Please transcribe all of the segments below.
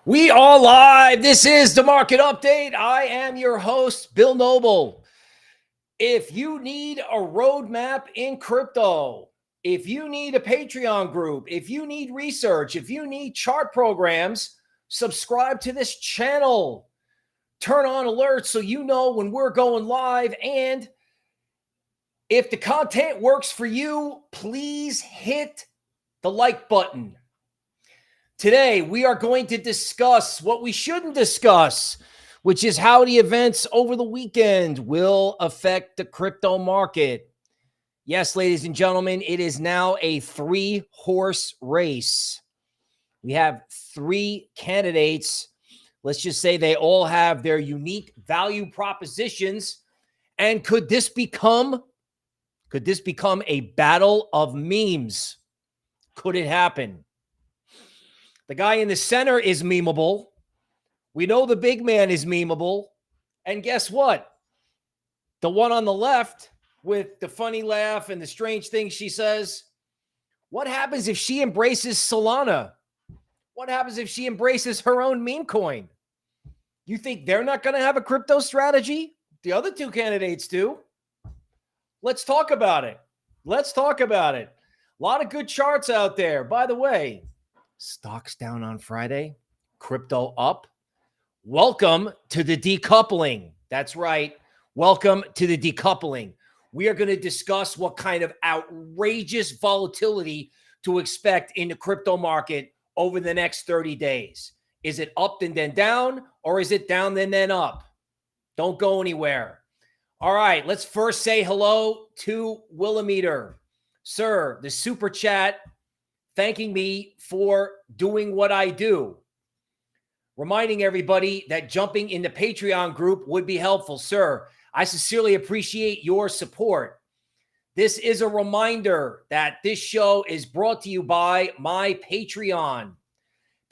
We are live. This is the market update. I am your host, Bill Noble. If you need a roadmap in crypto, if you need a Patreon group, if you need research, if you need chart programs, subscribe to this channel. Turn on alerts so you know when we're going live. And if the content works for you, please hit the like button. Today, we are going to discuss what we shouldn't discuss, which is how the events over the weekend will affect the crypto market. Yes, ladies and gentlemen, it is now a three-horse race. We have three candidates. Let's just say they all have their unique value propositions. And could this become a battle of memes? Could it happen? The guy in the center is memeable. We know the big man is memeable. And guess what? The one on the left with the funny laugh and the strange things she says, what happens if she embraces Solana? What happens if she embraces her own meme coin? You think they're not going to have a crypto strategy? The other two candidates do. Let's talk about it. A lot of good charts out there. By the way, stocks down on Friday, crypto up. Welcome to the decoupling. That's right. Welcome to the decoupling. We are going to discuss what kind of outrageous volatility to expect in the crypto market over the next 30 days. Is it up and then down, or is it down and then up? Don't go anywhere. All right, let's first say hello to Willimeter. Sir, the super chat thanking me for doing what I do. Reminding everybody that jumping in the Patreon group would be helpful. Sir, I sincerely appreciate your support. This is a reminder that this show is brought to you by my Patreon.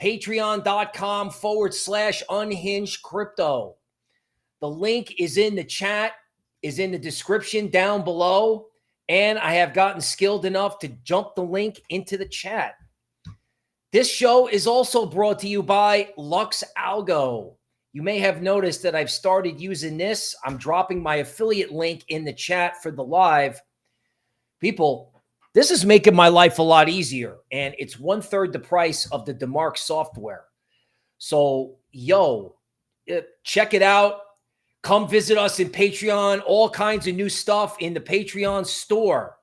Patreon.com/unhinged crypto. The link is in the chat, is in the description down below. And I have gotten skilled enough to jump the link into the chat. This show is also brought to you by LuxAlgo. You may have noticed that I've started using this. I'm dropping my affiliate link in the chat for the live. People, this is making my life a lot easier. And it's 1/3 the price of the DeMark software. So, check it out. Come visit us in Patreon, all kinds of new stuff in the Patreon store.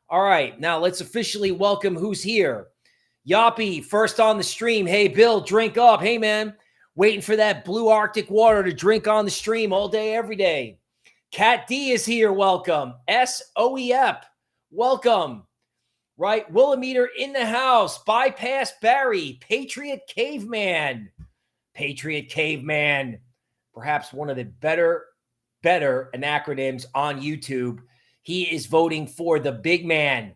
All right, now let's officially welcome who's here. Yoppy, first on the stream. Hey, Bill, drink up. Hey, man, waiting for that blue Arctic water to drink on the stream all day, every day. Cat D is here. Welcome. SOEF, welcome. Right, Willimeter in the house. Bypass Barry. Patriot Caveman. Perhaps one of the better acronyms on YouTube. He is voting for the big man.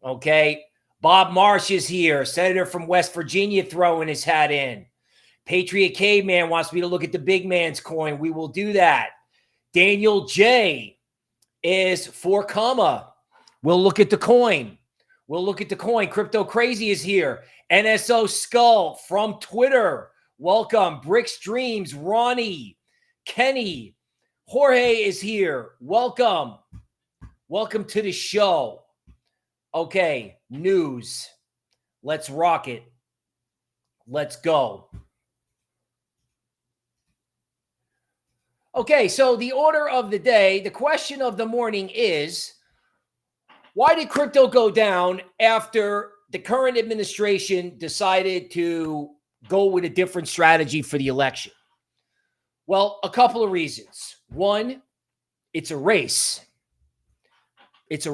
Okay. Bob Marsh is here. Senator from West Virginia throwing his hat in. Patriot Caveman wants me to look at the big man's coin. We will do that. Daniel J is for comma. We'll look at the coin. Crypto Crazy is here. NSO Skull from Twitter. Welcome. Bricks Dreams, Ronnie, Kenny, Jorge is here. Welcome. Welcome to the show. Okay, news. Let's rock it. Let's go. Okay, so the order of the day, the question of the morning is, why did crypto go down after the current administration decided to go with a different strategy for the election? Well, a couple of reasons. One, it's a race. It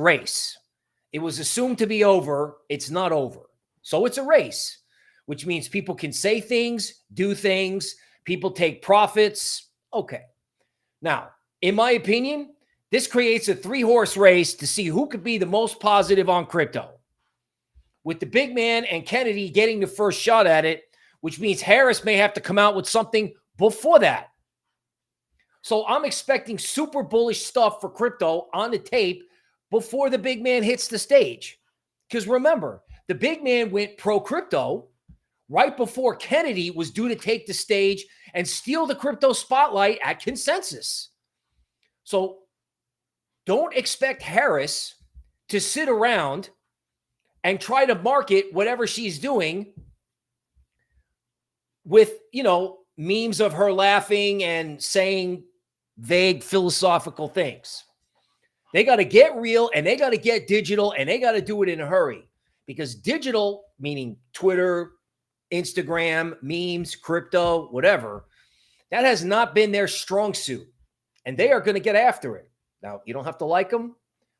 was assumed to be over. It's not over. So it's a race, which means people can say things, do things, people take profits. Okay. Now, in my opinion, this creates a three-horse race to see who could be the most positive on crypto. With the big man and Kennedy getting the first shot at it, which means Harris may have to come out with something before that. So I'm expecting super bullish stuff for crypto on the tape before the big man hits the stage. Because remember, the big man went pro-crypto right before Kennedy was due to take the stage and steal the crypto spotlight at Consensus. So don't expect Harris to sit around and try to market whatever she's doing with, memes of her laughing and saying vague philosophical things. They got to get real, and they got to get digital, and they got to do it in a hurry, because digital, meaning Twitter, Instagram, memes, crypto, whatever, that has not been their strong suit, and they are going to get after it. Now, you don't have to like them.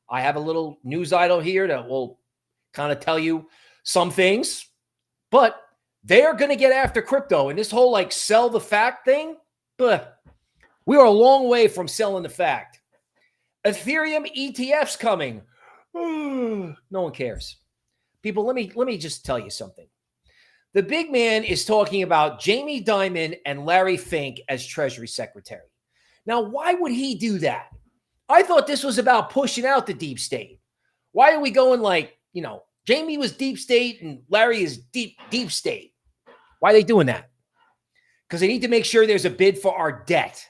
I have a little news idol here that will kind of tell you some things, but they are going to get after crypto. And this whole sell the fact thing, we are a long way from selling the fact. Ethereum ETFs coming. No one cares. People, let me just tell you something. The big man is talking about Jamie Dimon and Larry Fink as Treasury Secretary. Now, why would he do that? I thought this was about pushing out the deep state. Why are we going Jamie was deep state and Larry is deep state? Why are they doing that? Because they need to make sure there's a bid for our debt,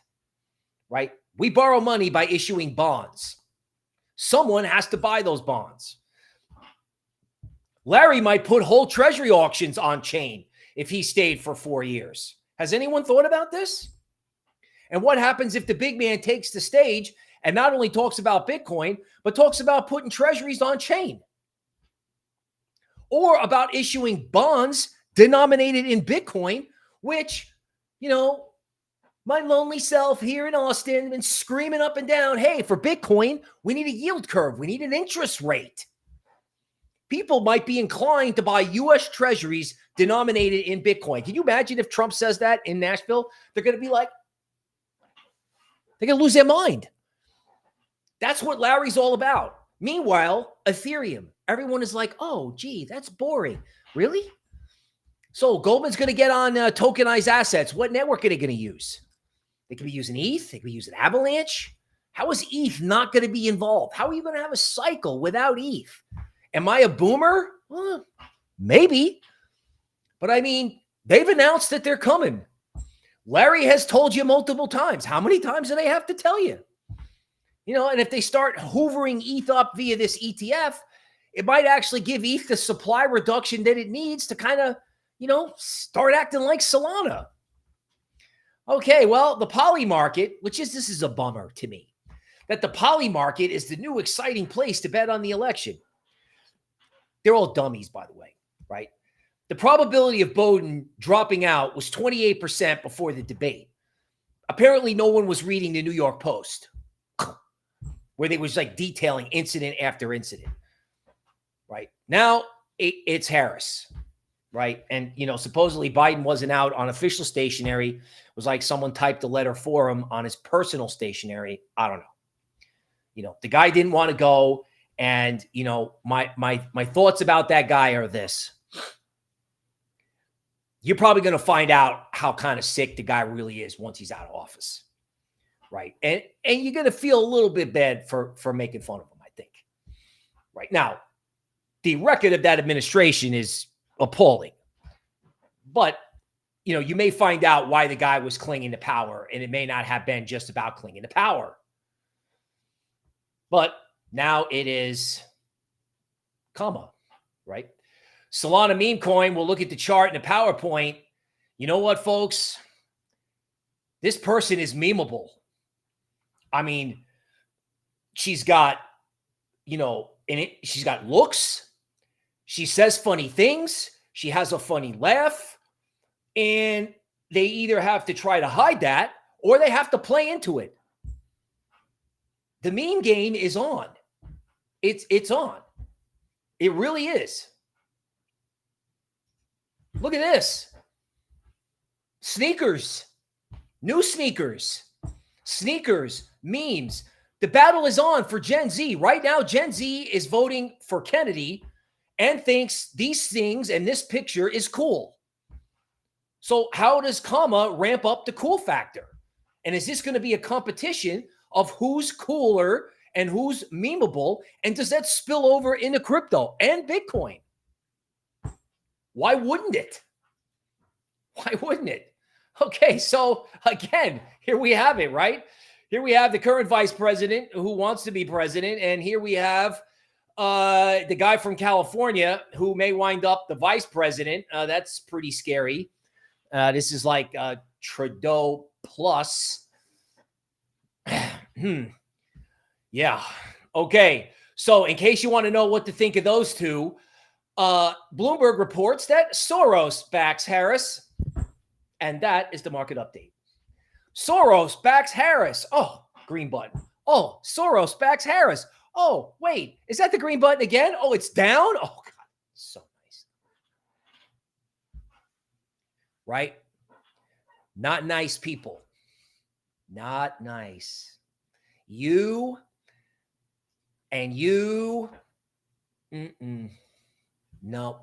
right? We borrow money by issuing bonds. Someone has to buy those bonds. Larry might put whole treasury auctions on chain if he stayed for 4 years. Has anyone thought about this? And what happens if the big man takes the stage and not only talks about Bitcoin, but talks about putting treasuries on chain? Or about issuing bonds denominated in Bitcoin, which, my lonely self here in Austin been screaming up and down, hey, for Bitcoin, we need a yield curve. We need an interest rate. People might be inclined to buy U.S. treasuries denominated in Bitcoin. Can you imagine if Trump says that in Nashville? They're going to be they're going to lose their mind. That's what Larry's all about. Meanwhile, Ethereum, everyone is like, oh, gee, that's boring. Really? So Goldman's going to get on tokenized assets. What network are they going to use? They could be using ETH. They could be using Avalanche. How is ETH not going to be involved? How are you going to have a cycle without ETH? Am I a boomer? Well, maybe. But they've announced that they're coming. Larry has told you multiple times. How many times do they have to tell you? And if they start hoovering ETH up via this ETF, it might actually give ETH the supply reduction that it needs to kind of, start acting like Solana. Okay, well, the Polymarket, this is a bummer to me, that the Polymarket is the new exciting place to bet on the election. They're all dummies, by the way, right? The probability of Biden dropping out was 28% before the debate. Apparently, no one was reading the New York Post, where they was detailing incident after incident, right? Now it's Harris, right? And, supposedly Biden wasn't out on official stationery. It was someone typed a letter for him on his personal stationery. I don't know. The guy didn't want to go. And, my thoughts about that guy are this. You're probably going to find out how kind of sick the guy really is once he's out of office. Right. And you're going to feel a little bit bad for making fun of him, I think. Right now, the record of that administration is appalling. But, you may find out why the guy was clinging to power, and it may not have been just about clinging to power. But now it is comma, right? Solana meme coin, we'll look at the chart and the PowerPoint. You know what, folks? This person is memeable. She's got, she's got looks. She says funny things. She has a funny laugh. And they either have to try to hide that or they have to play into it. The meme game is on. It's on. It really is. Look at this. Sneakers. New sneakers. Sneakers. Memes. The battle is on for Gen Z. Right now, Gen Z is voting for Kennedy and thinks these things and this picture is cool. So how does comma ramp up the cool factor? And is this going to be a competition of who's cooler and who's memeable? And does that spill over into crypto and Bitcoin? Why wouldn't it? Why wouldn't it? Okay, so again, here we have it, right? Here we have the current vice president who wants to be president, and here we have the guy from California who may wind up the vice president. That's pretty scary. This is like Trudeau plus. Yeah. Okay. So in case you want to know what to think of those two, Bloomberg reports that Soros backs Harris. And that is the market update. Soros backs Harris. Oh, green button. Oh, Soros backs Harris. Oh, wait. Is that the green button again? Oh, it's down? Oh, God. So nice. Right? Not nice people. Not nice. You and you. No,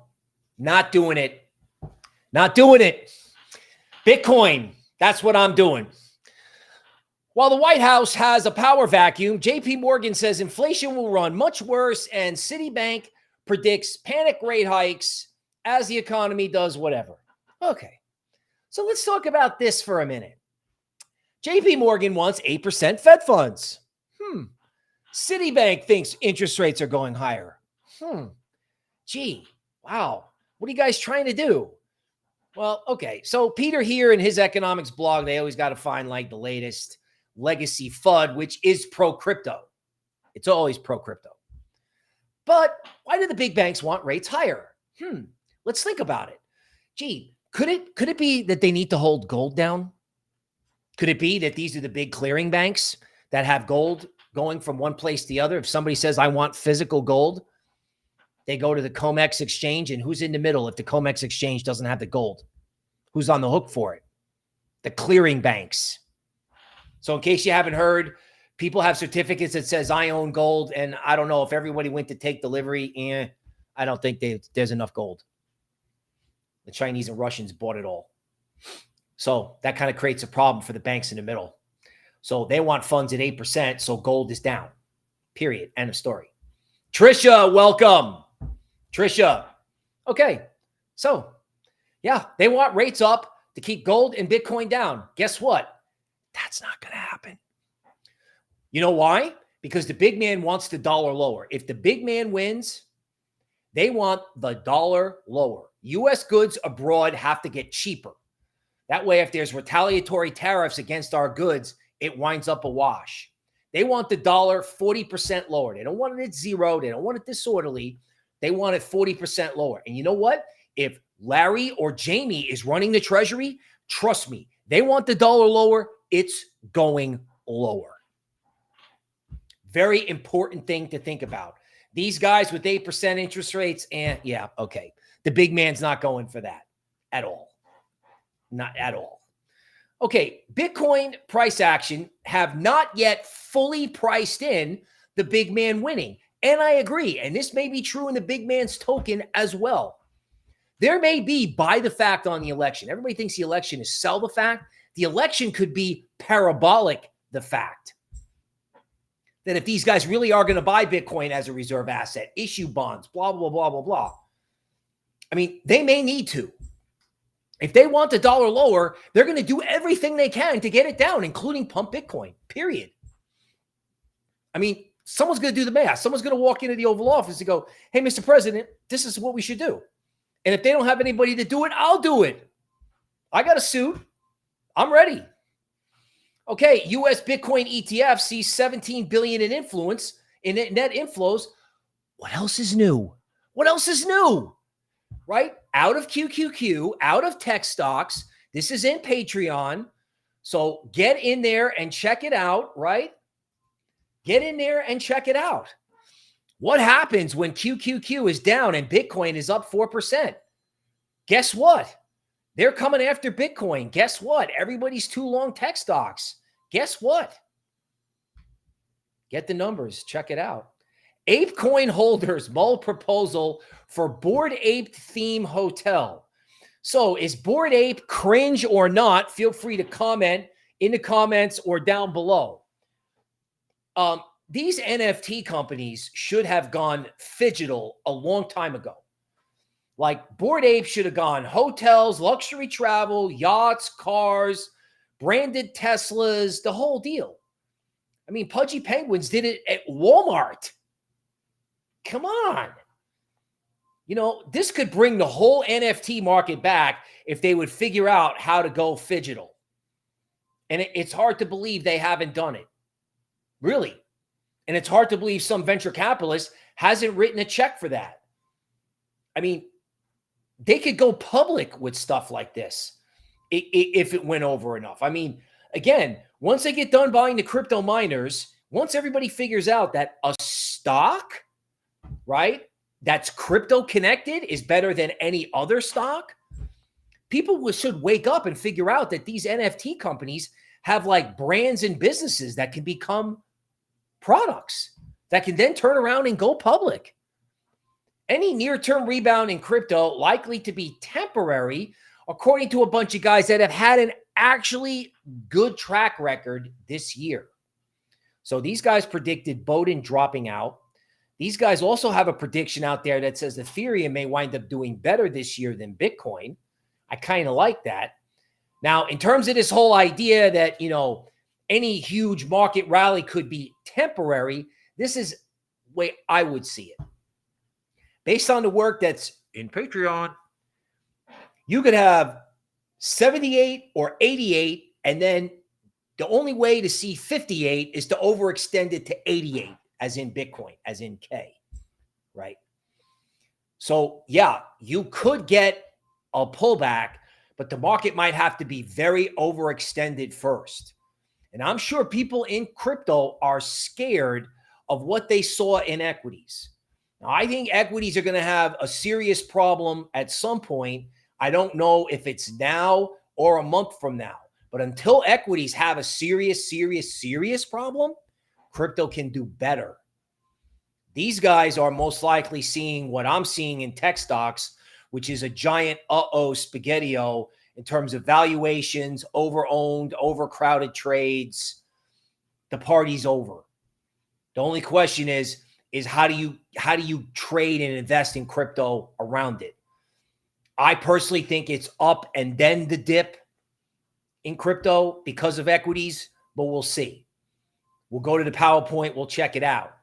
not doing it. Not doing it. Bitcoin. That's what I'm doing. While the White House has a power vacuum, JP Morgan says inflation will run much worse, and Citibank predicts panic rate hikes as the economy does whatever. Okay. So let's talk about this for a minute. JP Morgan wants 8% Fed funds. Citibank thinks interest rates are going higher. Gee, wow. What are you guys trying to do? Well, okay. So Peter here in his economics blog, they always got to find like the latest legacy FUD, which is pro-crypto. It's always pro-crypto. But why do the big banks want rates higher? Let's think about it. Gee, could it be that they need to hold gold down? Could it be that these are the big clearing banks that have gold going from one place to the other? If somebody says, I want physical gold, they go to the COMEX exchange, and who's in the middle if the COMEX exchange doesn't have the gold? Who's on the hook for it? The clearing banks. So in case you haven't heard, people have certificates that says I own gold, and I don't know if everybody went to take delivery. I don't think there's enough gold. The Chinese and Russians bought it all. So that kind of creates a problem for the banks in the middle. So they want funds at 8%, so gold is down. Period. End of story. Trisha, welcome. Trisha. Okay. So, yeah, they want rates up to keep gold and Bitcoin down. Guess what? That's not going to happen. You know why? Because the big man wants the dollar lower. If the big man wins, they want the dollar lower. U.S. goods abroad have to get cheaper. That way, if there's retaliatory tariffs against our goods, it winds up a wash. They want the dollar 40% lower. They don't want it at zero. They don't want it disorderly. They want it 40% lower. And you know what? If Larry or Jamie is running the treasury, trust me, they want the dollar lower. It's going lower. Very important thing to think about. These guys with 8% interest rates, yeah, okay. The big man's not going for that at all. Not at all. Okay, Bitcoin price action have not yet fully priced in the big man winning. And I agree. And this may be true in the big man's token as well. There may be buy the fact on the election. Everybody thinks the election is sell the fact. The election could be parabolic the fact. That if these guys really are going to buy Bitcoin as a reserve asset, issue bonds, blah, blah, blah, blah, blah. I mean, they may need to. If they want the dollar lower, they're going to do everything they can to get it down, including pump Bitcoin, period. I mean, someone's going to do the math. Someone's going to walk into the Oval Office and go, hey, Mr. President, this is what we should do. And if they don't have anybody to do it, I'll do it. I got a suit. I'm ready. Okay, U.S. Bitcoin ETF sees $17 billion in net inflows. What else is new? What else is new? Right? Out of QQQ, out of tech stocks. This is in Patreon. So get in there and check it out, right? Get in there and check it out. What happens when QQQ is down and Bitcoin is up 4%? Guess what? They're coming after Bitcoin. Guess what? Everybody's too long tech stocks. Guess what? Get the numbers. Check it out. Apecoin holders mull proposal for Bored Ape theme hotel. So is Bored Ape cringe or not? Feel free to comment in the comments or down below. These NFT companies should have gone phygital a long time ago. Like Bored Ape should have gone hotels, luxury travel, yachts, cars, branded Teslas, the whole deal. I mean, Pudgy Penguins did it at Walmart. Come on. You know, this could bring the whole NFT market back if they would figure out how to go phygital. And it's hard to believe they haven't done it. Really. And it's hard to believe some venture capitalist hasn't written a check for that. I mean, they could go public with stuff like this if it went over enough. I mean, again, once they get done buying the crypto miners, once everybody figures out that a stock, right, that's crypto connected is better than any other stock, people should wake up and figure out that these NFT companies have like brands and businesses that can become products that can then turn around and go public. Any near-term rebound in crypto likely to be temporary, according to a bunch of guys that have had an actually good track record this year. So these guys predicted Bowden dropping out. These guys also have a prediction out there that says Ethereum may wind up doing better this year than Bitcoin. I kind of like that. Now, in terms of this whole idea that, you know, any huge market rally could be temporary, this is the way I would see it. Based on the work that's in Patreon, you could have 78 or 88, and then the only way to see 58 is to overextend it to 88, as in Bitcoin, as in K, right? So, yeah, you could get a pullback, but the market might have to be very overextended first. And I'm sure people in crypto are scared of what they saw in equities. Now, I think equities are going to have a serious problem at some point. I don't know if it's now or a month from now. But until equities have a serious problem, crypto can do better. These guys are most likely seeing what I'm seeing in tech stocks, which is a giant spaghetti-o in terms of valuations, over-owned, overcrowded trades. The party's over. The only question is how do you trade and invest in crypto around it? I personally think it's up and then the dip in crypto because of equities, but we'll see. We'll go to the PowerPoint. We'll check it out.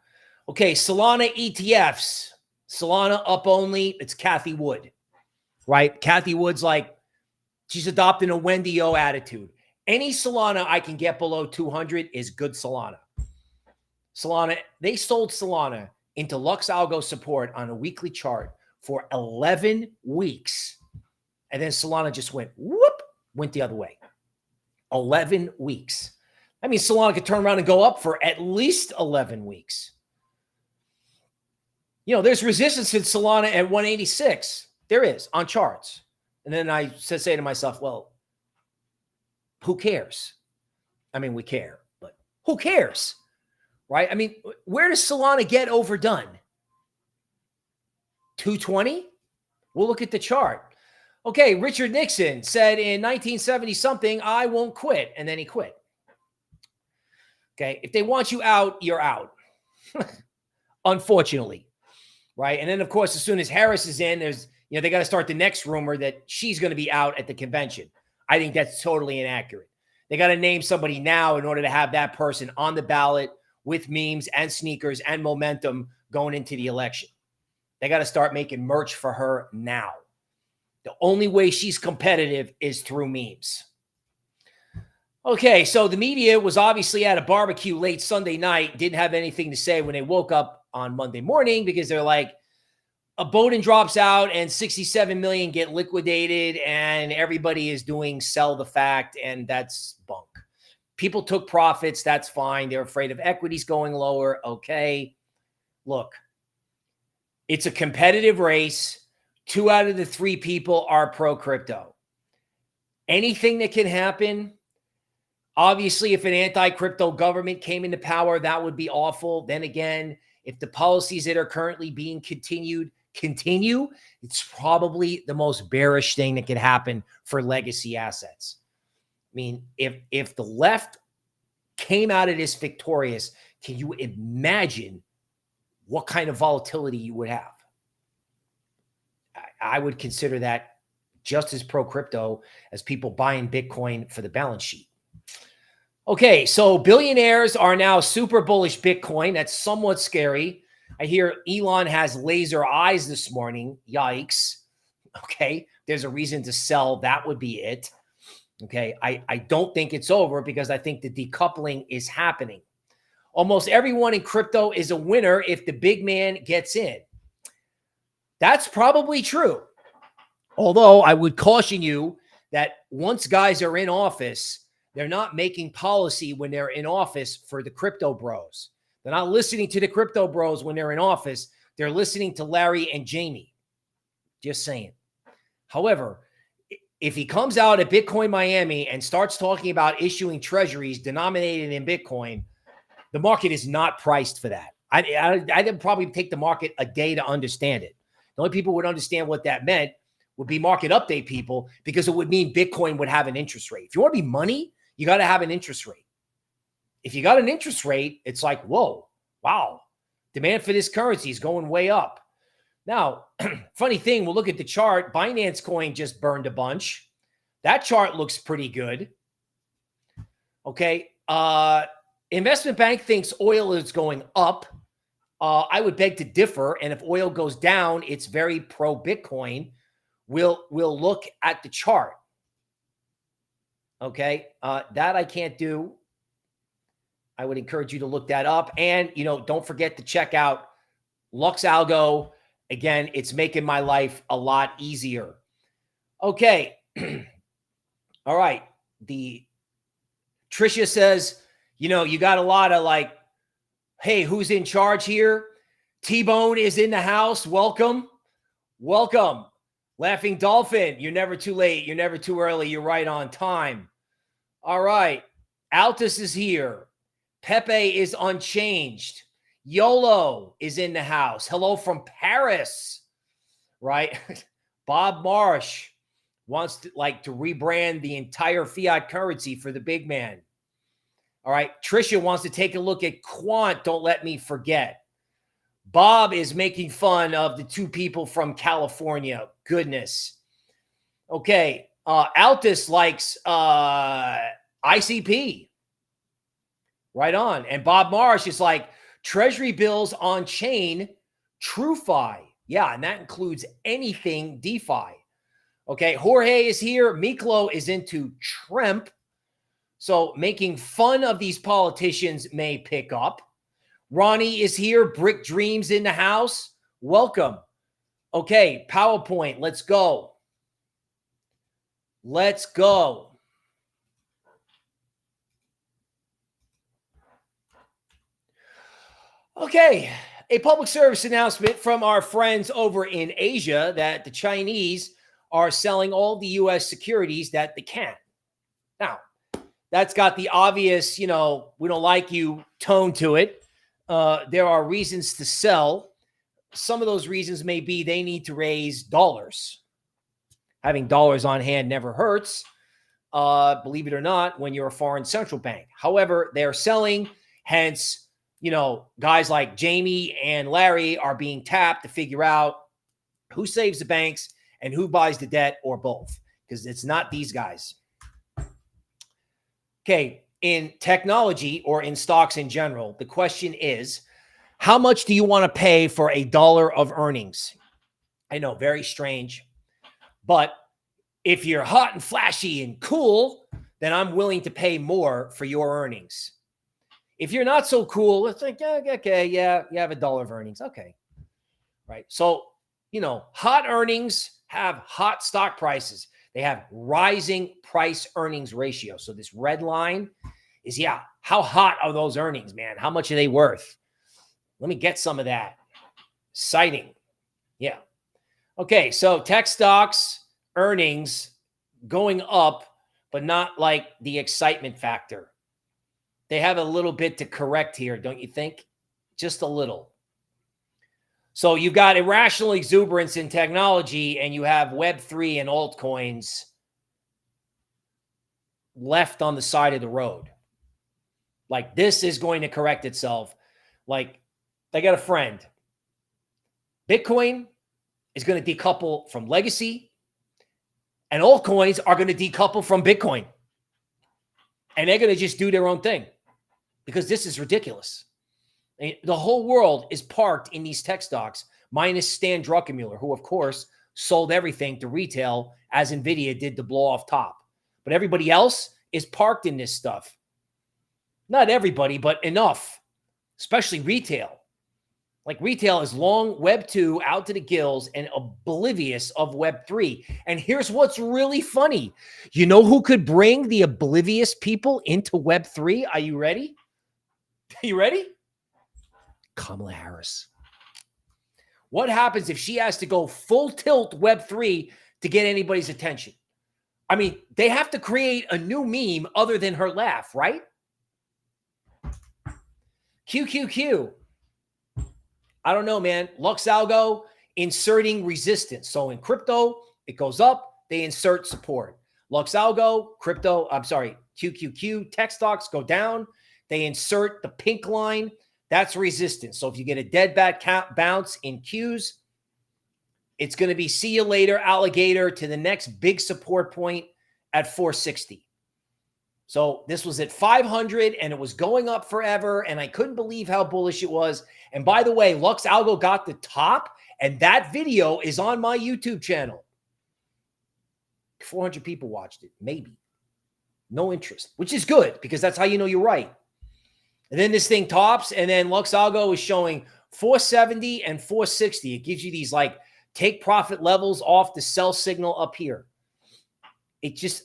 Okay, Solana ETFs. Solana up only. It's Cathie Wood, right? Cathie Wood's like, she's adopting a Wendy O attitude. Any Solana I can get below 200 is good Solana. Solana, they sold Solana into LuxAlgo support on a weekly chart for 11 weeks. And then Solana just went the other way. 11 weeks. I mean, Solana could turn around and go up for at least 11 weeks. You know, there's resistance in Solana at 186. There is on charts. And then I say to myself, well, who cares? I mean, we care, but who cares? Right? I mean, where does Solana get overdone? 220? We'll look at the chart. Okay, Richard Nixon said in 1970-something, I won't quit. And then he quit. Okay, if they want you out, you're out. Unfortunately. Right? And then, of course, as soon as Harris is in, there's, you know, they got to start the next rumor that she's going to be out at the convention. I think that's totally inaccurate. They got to name somebody now in order to have that person on the ballot with memes and sneakers and momentum going into the election. They got to start making merch for her now. The only way she's competitive is through memes. Okay, so the media was obviously at a barbecue late Sunday night, didn't have anything to say when they woke up on Monday morning because they're like, a Bowden drops out and 67 million get liquidated and everybody is doing sell the fact, and that's bunk. People took profits. That's fine. They're afraid of equities going lower. Okay. Look, it's a competitive race. 2 out of the 3 people are pro-crypto. Anything that can happen. Obviously, if an anti-crypto government came into power, that would be awful. Then again, if the policies that are currently being continue, it's probably the most bearish thing that could happen for legacy assets. I mean, if the left came out of this victorious, can you imagine what kind of volatility you would have? I would consider that just as pro-crypto as people buying Bitcoin for the balance sheet. Okay, so billionaires are now super bullish Bitcoin. That's somewhat scary. I hear Elon has laser eyes this morning. Yikes. Okay, there's a reason to sell. That would be it. Okay, I don't think it's over because I think the decoupling is happening. Almost everyone in crypto is a winner if the big man gets in. That's probably true. Although I would caution you that once guys are in office, they're not making policy when they're in office for the crypto bros. They're not listening to the crypto bros when they're in office. They're listening to Larry and Jamie. Just saying. However, if he comes out at Bitcoin Miami and starts talking about issuing treasuries denominated in Bitcoin, the market is not priced for that. I'd probably take the market a day to understand it. The only people who would understand what that meant would be market update people, because it would mean Bitcoin would have an interest rate. If you want to be money, you got to have an interest rate. If you got an interest rate, it's like, whoa, wow, demand for this currency is going way up. Now, funny thing, we'll look at the chart. Binance Coin just burned a bunch. That chart looks pretty good. Okay. Investment bank thinks oil is going up. I would beg to differ. And if oil goes down, it's very pro Bitcoin. We'll look at the chart. Okay. That I can't do. I would encourage you to look that up. And, don't forget to check out LuxAlgo. Again, it's making my life a lot easier. Okay. All right. Tricia says, you got a lot of like, hey, who's in charge here? T-Bone is in the house. Welcome. Welcome. Laughing Dolphin, you're never too late. You're never too early. You're right on time. All right. Altus is here. Pepe is unchanged. YOLO is in the house. Hello from Paris, right? Bob Marsh wants to rebrand the entire fiat currency for the big man. All right. Trisha wants to take a look at Quant. Don't let me forget. Bob is making fun of the two people from California. Goodness. Okay. Altus likes ICP. Right on. And Bob Marsh is like, Treasury bills on chain, TrueFi. Yeah, and that includes anything DeFi. Okay, Jorge is here. Miklo is into Tremp. So making fun of these politicians may pick up. Ronnie is here. Brick Dreams in the house. Welcome. Okay, PowerPoint. Let's go. Let's go. Okay, a public service announcement from our friends over in Asia that the Chinese are selling all the U.S. securities that they can. Now, that's got the obvious, we don't like you tone to it. There are reasons to sell. Some of those reasons may be they need to raise dollars. Having dollars on hand never hurts, believe it or not, when you're a foreign central bank. However, they're selling, hence, guys like Jamie and Larry are being tapped to figure out who saves the banks and who buys the debt, or both, because it's not these guys. Okay, in technology or in stocks in general, the question is, how much do you want to pay for $1 of earnings? I know, very strange, but if you're hot and flashy and cool, then I'm willing to pay more for your earnings. If you're not so cool, it's like, okay, yeah, you have $1 of earnings. Okay. Right. So, hot earnings have hot stock prices. They have rising price earnings ratio. So this red line is, how hot are those earnings, man? How much are they worth? Let me get some of that. Citing. Yeah. Okay. So tech stocks, earnings going up, but not like the excitement factor. They have a little bit to correct here, don't you think? Just a little. So you've got irrational exuberance in technology, and you have Web3 and altcoins left on the side of the road. Like, this is going to correct itself. Like, I got a friend. Bitcoin, is going to decouple from legacy, and altcoins are going to decouple from Bitcoin. And they're going to just do their own thing because this is ridiculous. The whole world is parked in these tech stocks, minus Stan Druckenmiller, who, of course, sold everything to retail as NVIDIA did to blow off top. But everybody else is parked in this stuff. Not everybody, but enough, especially retail. Like retail is long Web 2 out to the gills and oblivious of Web 3. And here's what's really funny. You know who could bring the oblivious people into Web 3? Are you ready? Are you ready? Kamala Harris. What happens if she has to go full tilt Web 3 to get anybody's attention? I mean, they have to create a new meme other than her laugh, right? QQQ. I don't know, man. LuxAlgo inserting resistance. So in crypto, it goes up, they insert support. LuxAlgo, QQQ, tech stocks go down, they insert the pink line. That's resistance. So if you get a dead bat bounce in Qs, it's going to be see you later, alligator, to the next big support point at 460. So this was at 500 and it was going up forever. And I couldn't believe how bullish it was. And by the way, LuxAlgo got the top, and that video is on my YouTube channel. 400 people watched it, maybe. No interest, which is good because that's how you know you're right. And then this thing tops, and then LuxAlgo is showing 470 and 460. It gives you these like take profit levels off the sell signal up here. It just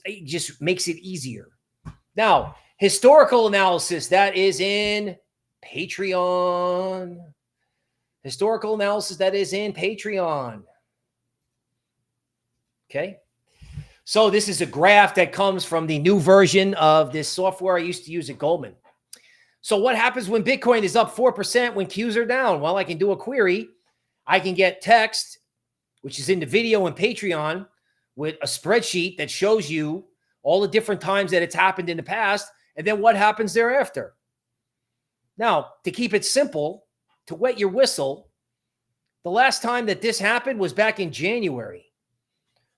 makes it easier. Now, historical analysis, that is in Patreon. Historical analysis, that is in Patreon. Okay. So this is a graph that comes from the new version of this software I used to use at Goldman. So what happens when Bitcoin is up 4% when Qs are down? Well, I can do a query. I can get text, which is in the video and Patreon, with a spreadsheet that shows you all the different times that it's happened in the past, and then what happens thereafter. Now, to keep it simple, to wet your whistle, the last time that this happened was back in January.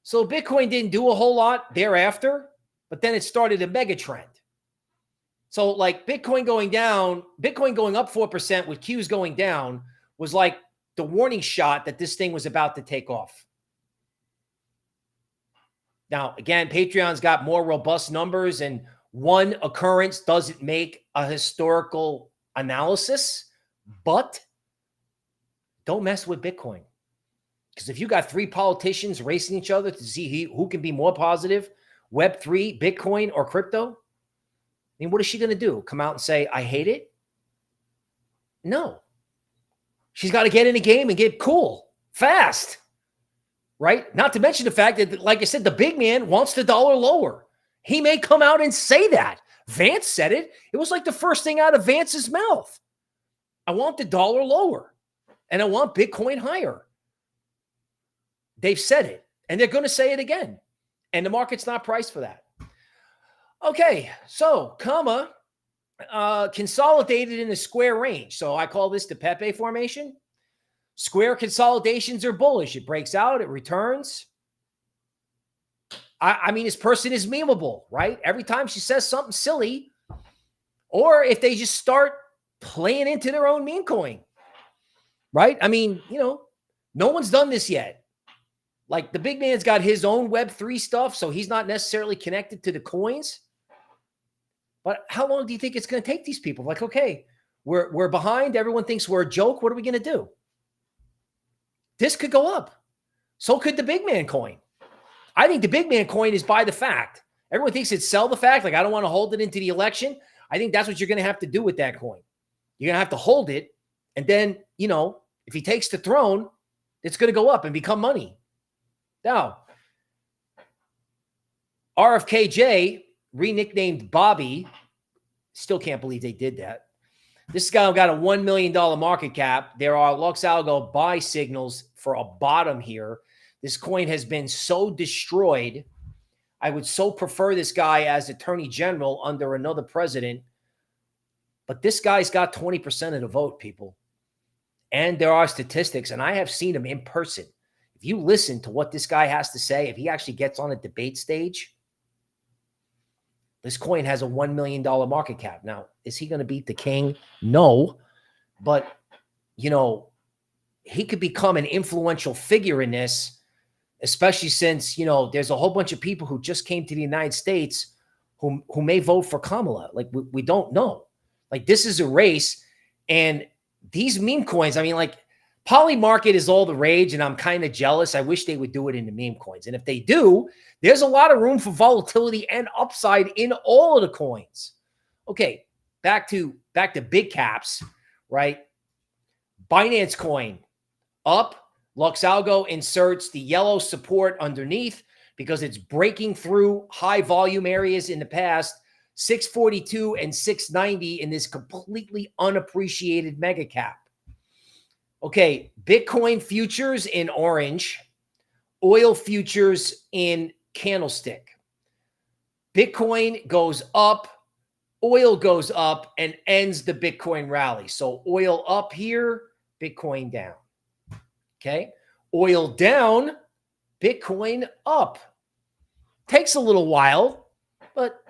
So Bitcoin didn't do a whole lot thereafter, but then it started a mega trend. So like Bitcoin going down, Bitcoin going up 4% with Qs going down was like the warning shot that this thing was about to take off. Now, again, Patreon's got more robust numbers, and one occurrence doesn't make a historical analysis, but don't mess with Bitcoin. Because if you got three politicians racing each other to see who can be more positive, Web3, Bitcoin, or crypto, I mean, what is she going to do? Come out and say, I hate it? No. She's got to get in the game and get cool, fast. Right? Not to mention the fact that, like I said, the big man wants the dollar lower. He may come out and say that. Vance said it. It was like the first thing out of Vance's mouth. I want the dollar lower, and I want Bitcoin higher. They've said it, and they're going to say it again. And the market's not priced for that. Okay, so comma consolidated in a square range. So I call this the Pepe formation. Square consolidations are bullish. It breaks out, it returns. I mean, this person is memeable, right? Every time she says something silly, or if they just start playing into their own meme coin, right? I mean, you know, no one's done this yet. Like the big man's got his own Web3 stuff, so he's not necessarily connected to the coins. But how long do you think it's going to take these people? Like, okay, we're behind. Everyone thinks we're a joke. What are we going to do? This could go up. So could the big man coin. I think the big man coin is by the fact. Everyone thinks it's sell the fact. Like, I don't want to hold it into the election. I think that's what you're going to have to do with that coin. You're going to have to hold it. And then, you know, if he takes the throne, it's going to go up and become money. Now, RFK Jr, re-nicknamed Bobby, still can't believe they did that. This guy got a $1 million market cap. There are LuxAlgo buy signals for a bottom here. This coin has been so destroyed. I would so prefer this guy as Attorney General under another president. But this guy's got 20% of the vote, people. And there are statistics, and I have seen him in person. if you listen to what this guy has to say, if he actually gets on a debate stage, this coin has a $1 million market cap. Now, is he going to beat the king? No. But, you know, he could become an influential figure in this, especially since, you know, there's a whole bunch of people who just came to the United States who may vote for Kamala. Like, we don't know. Like, this is a race. And these meme coins, I mean, like, Polymarket is all the rage, and I'm kind of jealous. I wish they would do it in the meme coins. And if they do, there's a lot of room for volatility and upside in all of the coins. Okay, back to big caps, right? Binance Coin up. LuxAlgo inserts the yellow support underneath because it's breaking through high volume areas in the past, 642 and 690 in this completely unappreciated mega cap. Okay, Bitcoin futures in orange, oil futures in candlestick. Bitcoin goes up, oil goes up, and ends the Bitcoin rally. So oil up here, Bitcoin down. Okay, oil down, Bitcoin up. Takes a little while, but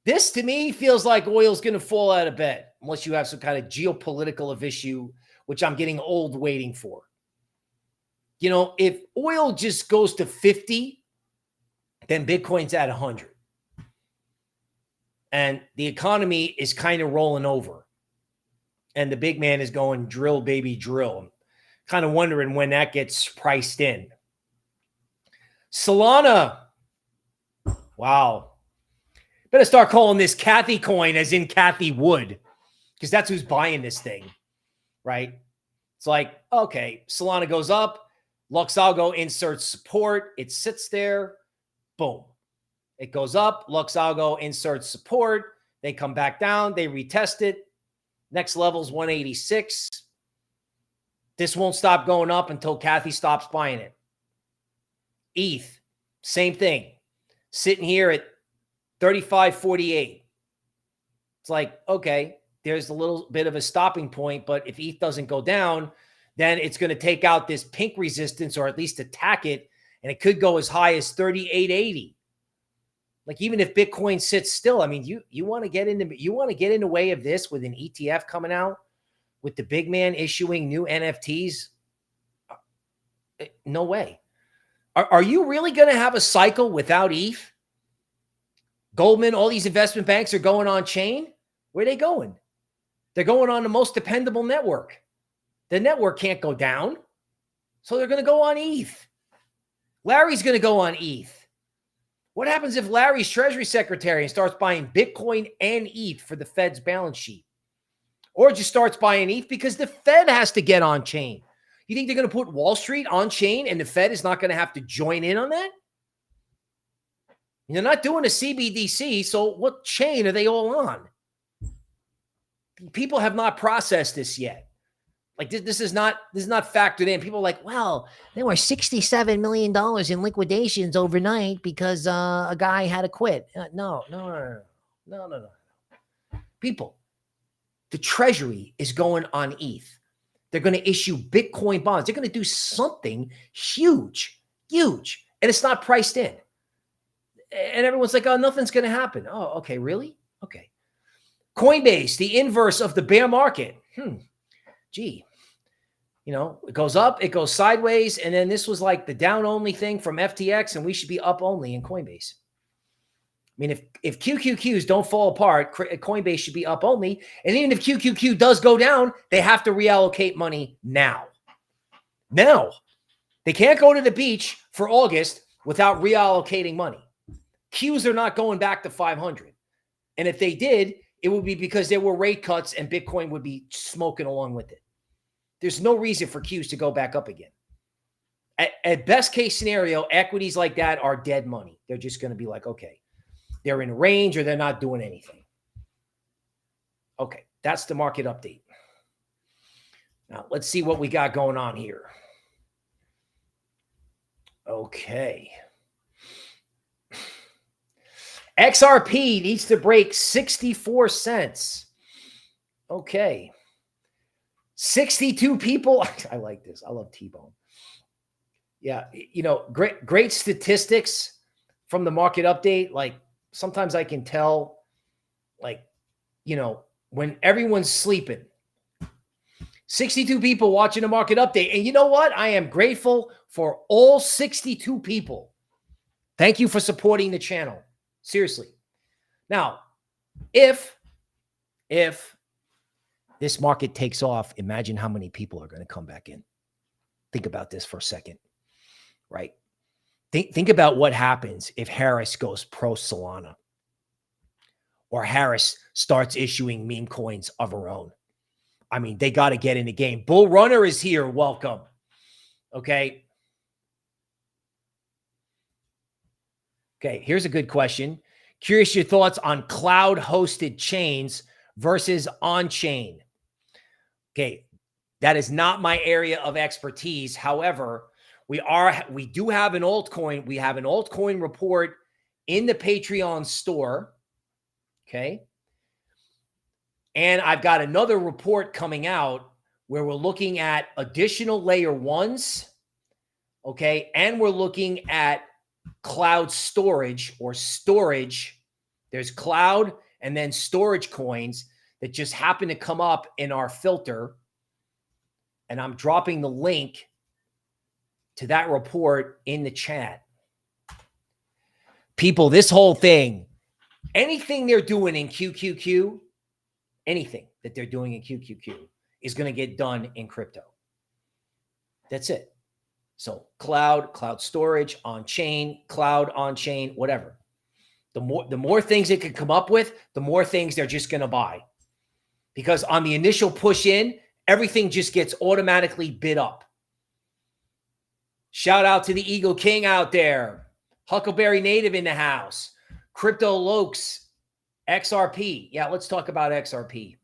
this to me feels like oil's going to fall out of bed unless you have some kind of geopolitical issue, which I'm getting old waiting for. You know, if oil just goes to 50, then Bitcoin's at 100. And the economy is kind of rolling over. And the big man is going drill, baby, drill. I'm kind of wondering when that gets priced in. Solana. Wow. Better start calling this Kathy coin as in Kathy Wood, because that's who's buying this thing. Right? It's like, okay, Solana goes up, LuxAlgo inserts support, it sits there, boom. It goes up, LuxAlgo inserts support, they come back down, they retest it. Next level's 186. This won't stop going up until Kathy stops buying it. ETH, same thing. Sitting here at 35.48. It's like, okay, there's a little bit of a stopping point, but if ETH doesn't go down, then it's going to take out this pink resistance or at least attack it, and it could go as high as 38.80. Like, even if Bitcoin sits still, I mean, you want to get in the way of this with an ETF coming out, with the big man issuing new NFTs? No way. Are you really going to have a cycle without ETH? Goldman, all these investment banks are going on chain. Where are they going? They're going on the most dependable network. The network can't go down. So they're going to go on ETH. Larry's going to go on ETH. What happens if Larry's Treasury Secretary and starts buying Bitcoin and ETH for the Fed's balance sheet? Or just starts buying ETH because the Fed has to get on chain. You think they're going to put Wall Street on chain and the Fed is not going to have to join in on that? They're not doing a CBDC, so what chain are they all on? People have not processed this yet. Like, this is not factored in. People are like, well, there were $67 million in liquidations overnight because a guy had to quit. No. People, the Treasury is going on ETH. They're going to issue Bitcoin bonds. They're going to do something huge, and it's not priced in. And everyone's like, oh, nothing's going to happen. Oh, okay, really? Okay. Coinbase, the inverse of the bear market. Gee. You know, it goes up, it goes sideways, and then this was like the down-only thing from FTX, and we should be up only in Coinbase. I mean, if QQQs don't fall apart, Coinbase should be up only. And even if QQQ does go down, they have to reallocate money now. Now. They can't go to the beach for August without reallocating money. Qs are not going back to 500. And if they did, it would be because there were rate cuts and Bitcoin would be smoking along with it. There's no reason for Qs to go back up again. At best case scenario, equities like that are dead money. They're just going to be like, okay, they're in range or they're not doing anything. Okay, that's the market update. Now, let's see what we got going on here. Okay. XRP needs to break 64 cents. Okay. 62 people. I like this. I love T-Bone. Yeah. You know, great statistics from the market update. Like sometimes I can tell, like, you know, when everyone's sleeping, 62 people watching the market update. And you know what? I am grateful for all 62 people. Thank you for supporting the channel. Seriously. Now, if this market takes off, imagine how many people are going to come back in. Think about this for a second, right? Think about what happens if Harris goes pro Solana, or Harris starts issuing meme coins of her own. I mean, they got to get in the game. Bull Runner is here. Welcome. Okay. Okay. Here's a good question. Curious your thoughts on cloud hosted chains versus on chain. Okay. That is not my area of expertise. However, we do have an altcoin. We have an altcoin report in the Patreon store. Okay. And I've got another report coming out where we're looking at additional layer ones. Okay. And we're looking at cloud storage or storage. There's cloud and then storage coins that just happen to come up in our filter. And I'm dropping the link to that report in the chat. People, this whole thing, anything they're doing in QQQ, anything that they're doing in QQQ is going to get done in crypto. That's it. So cloud storage, on-chain, cloud, on-chain, whatever. The more things it could come up with, the more things they're just going to buy. Because on the initial push in, everything just gets automatically bid up. Shout out to the Eagle King out there. Huckleberry Native in the house. Crypto Lokes, XRP. Yeah, let's talk about XRP.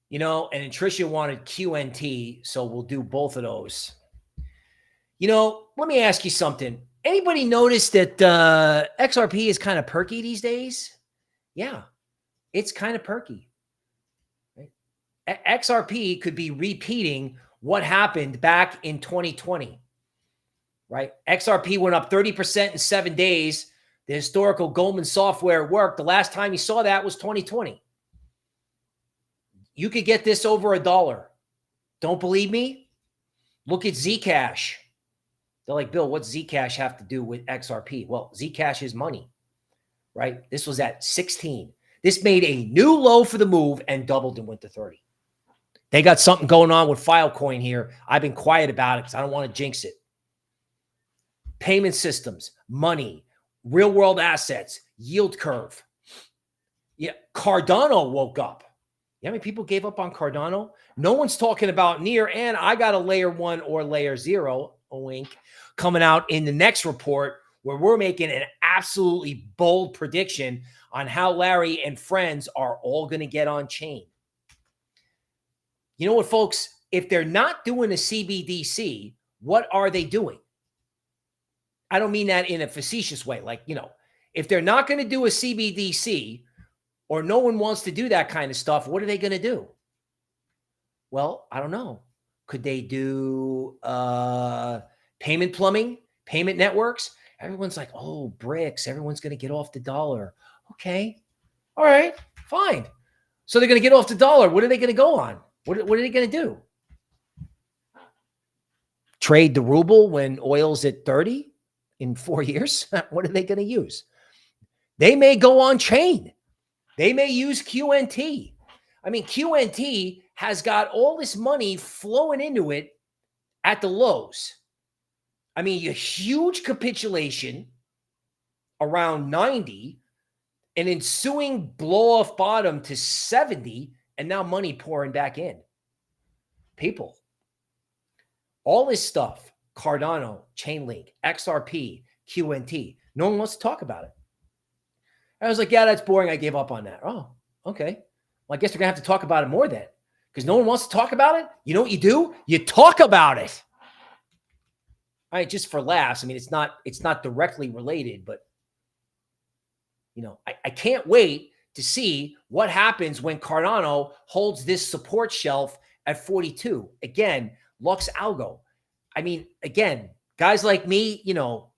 You know, and Tricia wanted QNT, so we'll do both of those. You know, let me ask you something. Anybody notice that XRP is kind of perky these days? Yeah, it's kind of perky. Right? XRP could be repeating what happened back in 2020, right? XRP went up 30% in 7 days. The historical Goldman software worked. The last time you saw that was 2020. You could get this over $1. Don't believe me? Look at Zcash. They're like, Bill, what's Zcash have to do with XRP? Well, Zcash is money, right? This was at 16. This made a new low for the move and doubled and went to 30. They got something going on with Filecoin here. I've been quiet about it because I don't want to jinx it. Payment systems, money, real world assets, yield curve. Yeah, Cardano woke up. You know how many people gave up on Cardano? No one's talking about near, and I got a layer 1 or layer 0, a wink, coming out in the next report where we're making an absolutely bold prediction on how Larry and friends are all going to get on chain. You know what, folks? If they're not doing a CBDC, what are they doing? I don't mean that in a facetious way. Like, you know, if they're not going to do a CBDC or no one wants to do that kind of stuff, what are they going to do? Well, I don't know. Could they do payment plumbing, payment networks? Everyone's like, oh, BRICS. Everyone's going to get off the dollar. Okay. All right. Fine. So they're going to get off the dollar. What are they going to go on? What are they going to do? Trade the ruble when oil's at 30 in 4 years? What are they going to use? They may go on chain. They may use QNT. I mean, QNT has got all this money flowing into it at the lows. I mean, a huge capitulation around 90, an ensuing blow off bottom to 70, and now money pouring back in. People, all this stuff, Cardano, Chainlink, XRP, QNT, no one wants to talk about it. I was like, yeah, that's boring. I gave up on that. Oh, okay. Well, I guess we're going to have to talk about it more then, because no one wants to talk about it. You know what you do? You talk about it. All right, just for laughs. I mean, it's not directly related, but you know, I can't wait to see what happens when Cardano holds this support shelf at 42. Again, LuxAlgo. I mean, again, guys like me, you know,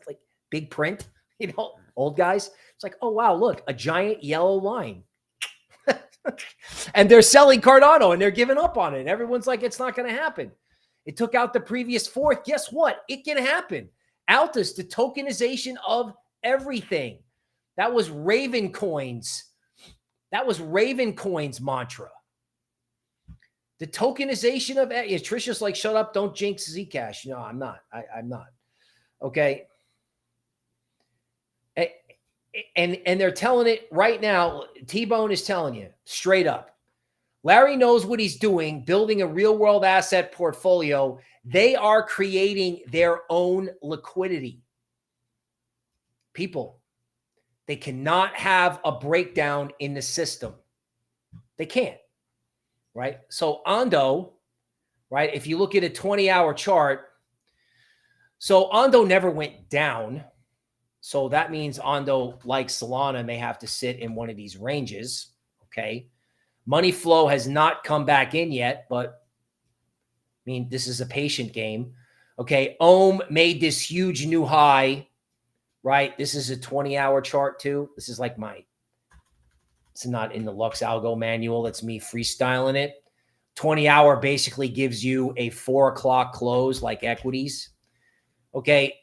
like big print, you know, old guys. It's like, oh, wow, look, a giant yellow line. And they're selling Cardano and they're giving up on it. And everyone's like, it's not going to happen. It took out the previous fourth. Guess what? It can happen. Altus, the tokenization of everything. That was Raven Coin's. That was Raven Coin's mantra. The tokenization of Trisha's like, shut up, don't jinx Zcash. No, I'm not. I'm not. Okay. And they're telling it right now. T-Bone is telling you straight up. Larry knows what he's doing, building a real world asset portfolio. They are creating their own liquidity. People, they cannot have a breakdown in the system. They can't, right? So Ondo, right? If you look at a 20-hour chart, so Ondo never went down. So that means Ondo, like Solana, may have to sit in one of these ranges, okay? Money flow has not come back in yet, but I mean, this is a patient game. Okay, Ohm made this huge new high, right? This is a 20-hour chart too. This is like it's not in the LuxAlgo manual. That's me freestyling it. 20-hour basically gives you a 4 o'clock close like equities. Okay,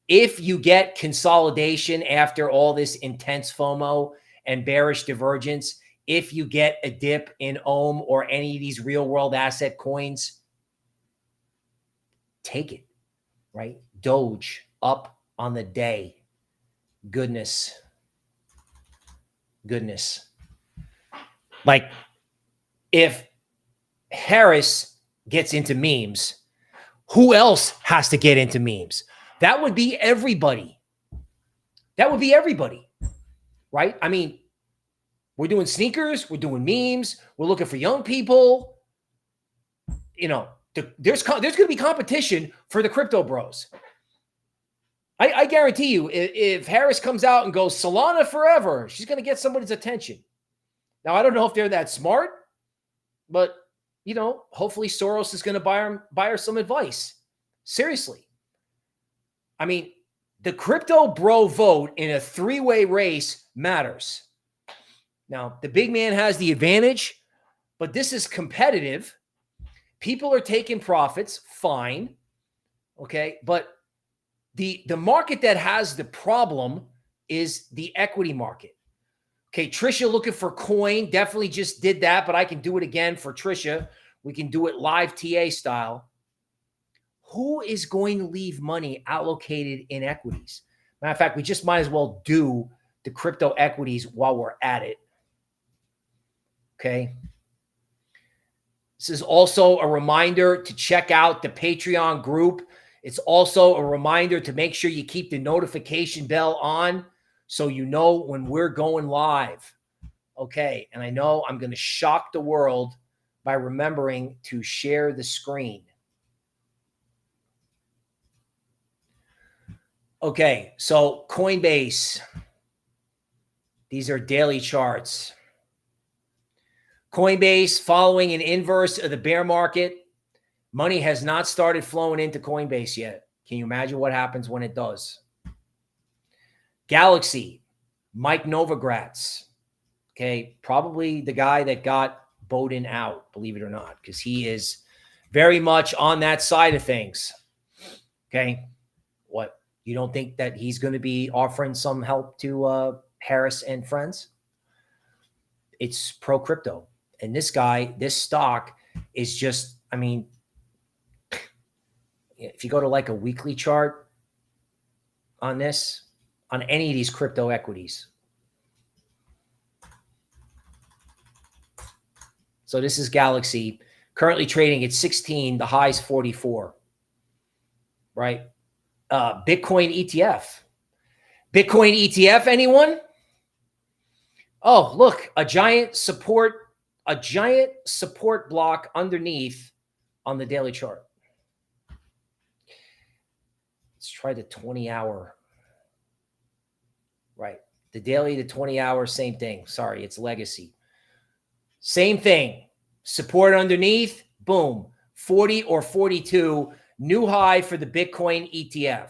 if you get consolidation after all this intense FOMO and bearish divergence, if you get a dip in Ohm or any of these real world asset coins, take it, right? Doge up on the day. Goodness. Like if Harris gets into memes, who else has to get into memes? That would be everybody. That would be everybody, right? I mean, we're doing sneakers. We're doing memes. We're looking for young people. You know, there's going to be competition for the crypto bros. I guarantee you, if Harris comes out and goes Solana forever, she's going to get somebody's attention. Now, I don't know if they're that smart, but, you know, hopefully Soros is going to buy her some advice. Seriously. I mean, the crypto bro vote in a three-way race matters. Now, the big man has the advantage, but this is competitive. People are taking profits, fine. Okay, but the market that has the problem is the equity market. Okay, Trisha looking for coin, definitely just did that, but I can do it again for Trisha. We can do it live TA style. Who is going to leave money allocated in equities? Matter of fact, we just might as well do the crypto equities while we're at it. Okay. This is also a reminder to check out the Patreon group. It's also a reminder to make sure you keep the notification bell on so you know when we're going live. Okay. And I know I'm going to shock the world by remembering to share the screen. Okay. So Coinbase. These are daily charts. Coinbase following an inverse of the bear market. Money has not started flowing into Coinbase yet. Can you imagine what happens when it does? Galaxy, Mike Novogratz. Okay, probably the guy that got Bowden out, believe it or not, because he is very much on that side of things. Okay, what? You don't think that he's going to be offering some help to Harris and friends? It's pro-crypto. And this guy, this stock is just, I mean, if you go to like a weekly chart on this, on any of these crypto equities. So this is Galaxy, currently trading at 16, the high's 44, right? Bitcoin ETF. Bitcoin ETF, anyone? Oh, look, a giant support block underneath on the daily chart. Let's try the 20-hour. Right. The daily to 20-hour, same thing. Sorry, it's legacy. Same thing. Support underneath, boom. 40 or 42, new high for the Bitcoin ETF.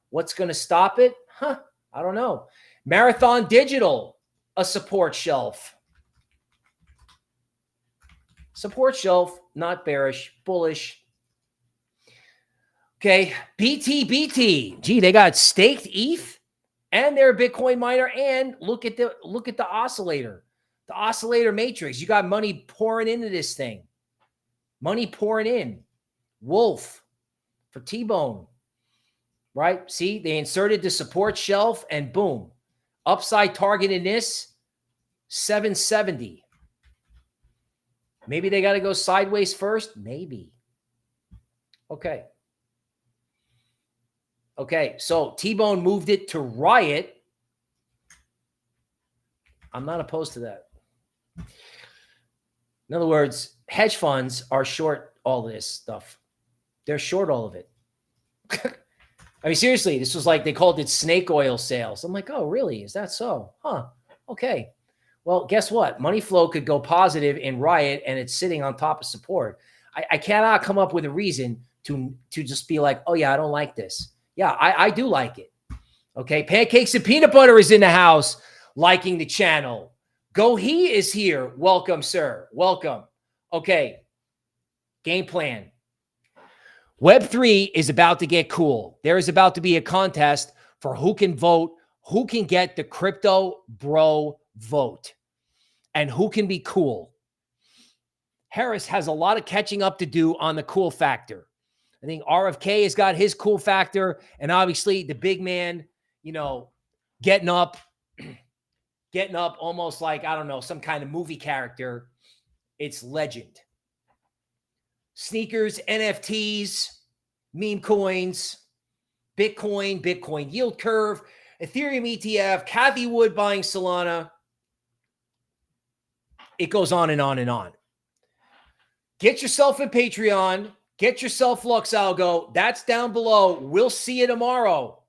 What's going to stop it? I don't know. Marathon Digital, a support shelf. Support shelf, not bearish, bullish. Okay, BTBT. Gee, they got staked ETH and they're a Bitcoin miner. And look at the oscillator, the oscillator matrix. You got money pouring into this thing. Money pouring in. Wolf for T-Bone. Right? See, they inserted the support shelf and boom. Upside target in this, 770. Maybe they got to go sideways first. Maybe. Okay. Okay, so T-Bone moved it to Riot. I'm not opposed to that. In other words, hedge funds are short all this stuff. They're short all of it. I mean, seriously, this was like they called it snake oil sales. I'm like, oh, really? Is that so? Huh. Okay. Well, guess what? Money flow could go positive in Riot, and it's sitting on top of support. I cannot come up with a reason to just be like, oh, yeah, I don't like this. Yeah, I do like it. Okay, Pancakes and Peanut Butter is in the house liking the channel. Go He is here. Welcome, sir. Welcome. Okay, game plan. Web3 is about to get cool. There is about to be a contest for who can vote, who can get the crypto bro vote, and who can be cool. Harris has a lot of catching up to do on the cool factor. I think RFK has got his cool factor, and obviously the big man, you know, getting up almost like, I don't know, some kind of movie character. It's legend. Sneakers, NFTs, meme coins, Bitcoin yield curve, Ethereum ETF, Cathie Wood buying Solana. It goes on and on and on. Get yourself a Patreon. Get yourself LuxAlgo. That's down below. We'll see you tomorrow.